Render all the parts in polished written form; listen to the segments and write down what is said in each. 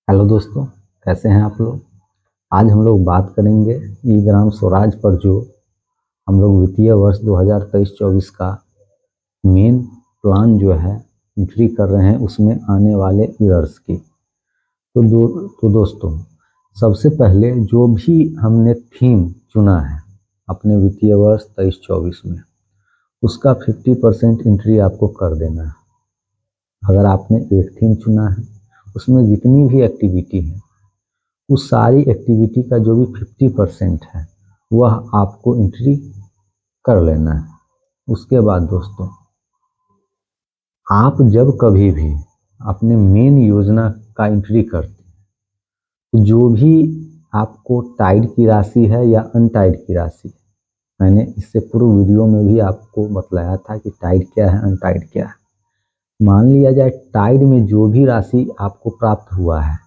Hello दोस्तों, कैसे हैं आप लोग। आज हम लोग बात करेंगे ई ग्राम स्वराज पर, जो हम लोग वित्तीय वर्ष 2023-24 का मेन प्लान जो है एंट्री कर रहे हैं, उसमें आने वाले एरर्स की। तो दोस्तों, सबसे पहले जो भी हमने थीम चुना है अपने वित्तीय वर्ष 23-24 में, उसका 50% एंट्री आपको कर देना है। अगर आपने एक थीम चुना है, उसमें जितनी भी एक्टिविटी है, उस सारी एक्टिविटी का जो भी 50% है वह आपको एंट्री कर लेना है। उसके बाद दोस्तों, आप जब कभी भी अपने मेन योजना का एंट्री करते हैं, तो जो भी आपको टाइड की राशि है या अनटाइड की राशि, मैंने इससे पूर्व वीडियो में भी आपको बतलाया था कि टाइड क्या है, अनटाइड क्या है। मान लिया जाए टाइड में जो भी राशि आपको प्राप्त हुआ है,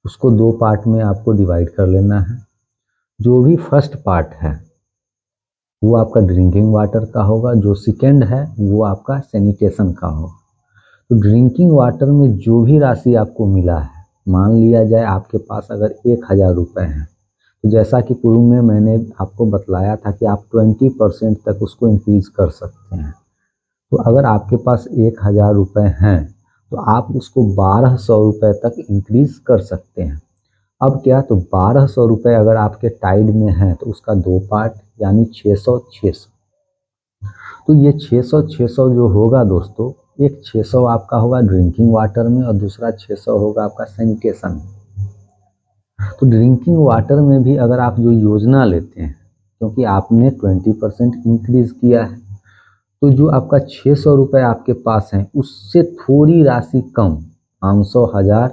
उसको दो पार्ट में आपको डिवाइड कर लेना है। जो भी फर्स्ट पार्ट है वो आपका ड्रिंकिंग वाटर का होगा, जो सेकेंड है वो आपका सैनिटेशन का होगा। तो ड्रिंकिंग वाटर में जो भी राशि आपको मिला है, मान लिया जाए आपके पास अगर 1000 रुपये हैं, तो जैसा कि पूर्व में मैंने आपको बतलाया था कि आप 20% तक उसको इंक्रीज कर सकते हैं। तो अगर आपके पास 1000 रुपये हैं तो आप उसको 1200 रुपये तक इंक्रीज कर सकते हैं। अब क्या, तो 1200 रुपये अगर आपके टाइड में है तो उसका दो पार्ट यानी 600-600। तो ये 600-600 जो होगा दोस्तों, एक 600 आपका होगा ड्रिंकिंग वाटर में और दूसरा 600 होगा आपका सैनिटेशन में। तो ड्रिंकिंग वाटर में भी अगर आप जो योजना लेते हैं, क्योंकि आपने 20% इंक्रीज किया है, तो जो आपका 600 रुपये आपके पास है उससे थोड़ी राशि कम, 500, 1000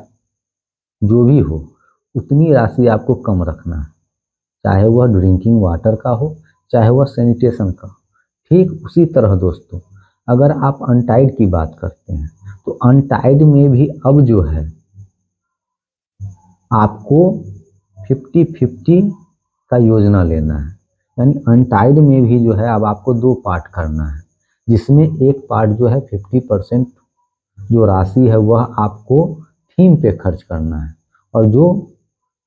जो भी हो, उतनी राशि आपको कम रखना है, चाहे वह ड्रिंकिंग वाटर का हो चाहे वह सैनिटेशन का। ठीक उसी तरह दोस्तों, अगर आप अनटाइड की बात करते हैं, तो अनटाइड में भी अब जो है आपको 50-50 का योजना लेना है। यानी अनटाइड में भी जो है अब आपको दो पार्ट करना है, जिसमें एक पार्ट जो है 50% जो राशि है वह आपको थीम पे खर्च करना है, और जो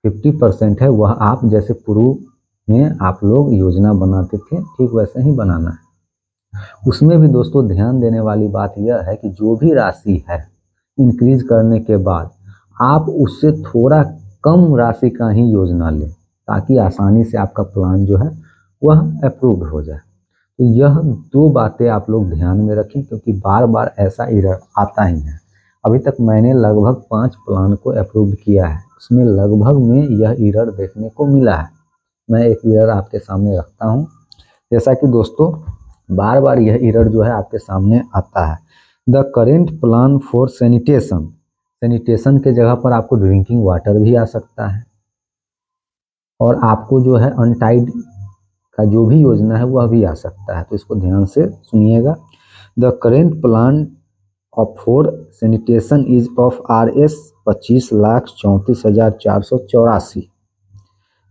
50% है वह आप जैसे पूर्व में आप लोग योजना बनाते थे ठीक वैसे ही बनाना है। उसमें भी दोस्तों ध्यान देने वाली बात यह है कि जो भी राशि है इंक्रीज करने के बाद आप उससे थोड़ा कम राशि का ही योजना लें, ताकि आसानी से आपका प्लान जो है वह अप्रूव्ड हो जाए। तो यह दो बातें आप लोग ध्यान में रखें, क्योंकि बार बार ऐसा एरर आता ही है। अभी तक मैंने लगभग 5 प्लान को अप्रूव किया है, उसमें लगभग में यह एरर देखने को मिला है। मैं एक एरर आपके सामने रखता हूं, जैसा कि दोस्तों बार बार यह एरर जो है आपके सामने आता है। The current plan for sanitation, sanitation के जगह पर आपको ड्रिंकिंग वाटर भी आ सकता है, और आपको जो है अनटाइड का जो भी योजना है वह भी आ सकता है। तो इसको ध्यान से सुनिएगा। The current plan of for sanitation is of RS 25,34,484।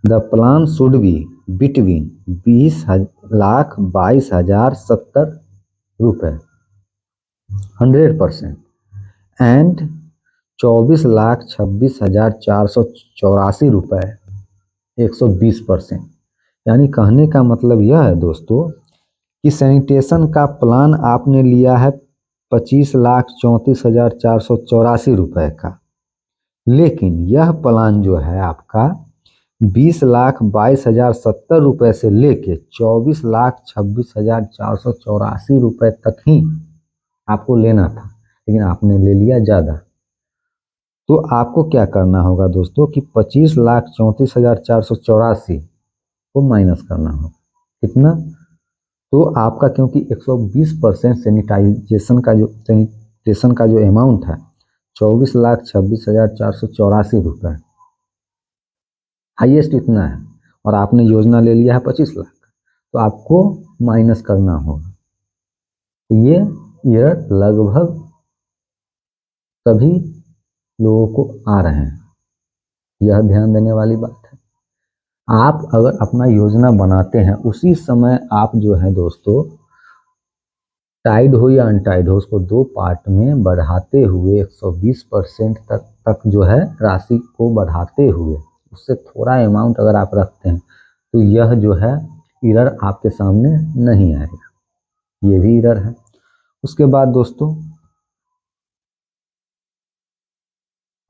The plan should be between 20,22,070 रुपये 100% एंड 24,26,484 रुपये 120%। यानी कहने का मतलब यह है दोस्तों कि सैनिटेशन का प्लान आपने लिया है 25,34,484 रुपये का, लेकिन यह प्लान जो है आपका 20,22,070 रुपये से लेके 24,26,484 रुपये तक ही आपको लेना था, लेकिन आपने ले लिया ज़्यादा। तो आपको क्या करना होगा दोस्तों कि 25,34,484 को माइनस करना होगा। कितना, तो आपका क्योंकि 120% सैनिटेशन का जो अमाउंट है 24,26,484 रुपये, हाईएस्ट इतना है, और आपने योजना ले लिया है 25 लाख, तो आपको माइनस करना होगा। तो ये लगभग सभी लोगों को आ रहे हैं, यह ध्यान देने वाली बात है। आप अगर अपना योजना बनाते हैं उसी समय आप जो है दोस्तों टाइड हो या अनटाइड हो, उसको 2 पार्ट में बढ़ाते हुए 120% तक जो है राशि को बढ़ाते हुए उससे थोड़ा अमाउंट अगर आप रखते हैं तो यह जो है एरर आपके सामने नहीं आएगा। ये भी एरर है। उसके बाद दोस्तों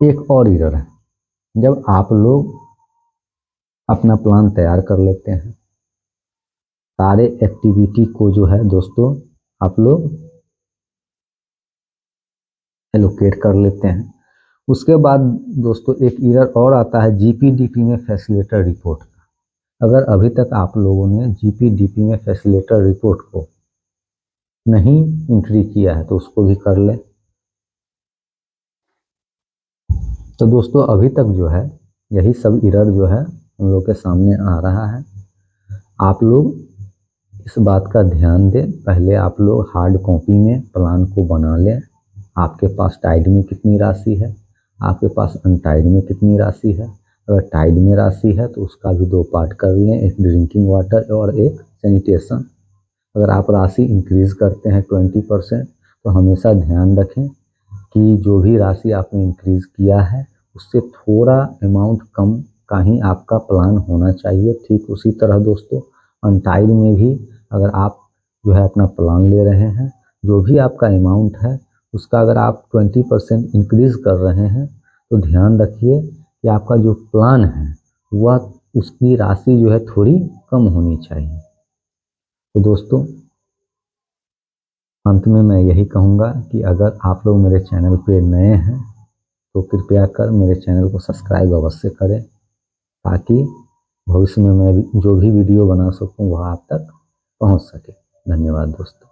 एक और एरर है। जब आप लोग अपना प्लान तैयार कर लेते हैं, सारे एक्टिविटी को जो है दोस्तों आप लोग एलोकेट कर लेते हैं, उसके बाद दोस्तों एक एरर और आता है जीपीडीपी में फैसिलिटेटर रिपोर्ट का। अगर अभी तक आप लोगों ने जीपीडीपी में फैसिलिटेटर रिपोर्ट को नहीं एंट्री किया है तो उसको भी कर लें। तो दोस्तों अभी तक जो है यही सब एरर जो है हम लोग के सामने आ रहा है। आप लोग इस बात का ध्यान दें, पहले आप लोग हार्ड कॉपी में प्लान को बना लें। आपके पास टाइड में कितनी राशि है, आपके पास अनटाइड में कितनी राशि है। अगर टाइड में राशि है तो उसका भी 2 पार्ट कर लें, एक ड्रिंकिंग वाटर और एक सैनिटेशन। अगर आप राशि इंक्रीज़ करते हैं 20% तो हमेशा ध्यान रखें कि जो भी राशि आपने इंक्रीज़ किया है उससे थोड़ा अमाउंट कम का ही आपका प्लान होना चाहिए। ठीक उसी तरह दोस्तों अनटाइड में भी अगर आप जो है अपना प्लान ले रहे हैं, जो भी आपका अमाउंट है उसका अगर आप 20% इंक्रीज़ कर रहे हैं तो ध्यान रखिए कि आपका जो प्लान है वह उसकी राशि जो है थोड़ी कम होनी चाहिए। तो दोस्तों अंत में मैं यही कहूँगा कि अगर आप लोग मेरे चैनल पे नए हैं तो कृपया कर मेरे चैनल को सब्सक्राइब अवश्य करें, ताकि भविष्य में मैं जो भी वीडियो बना सकूँ वह आप तक पहुँच सके। धन्यवाद दोस्तों।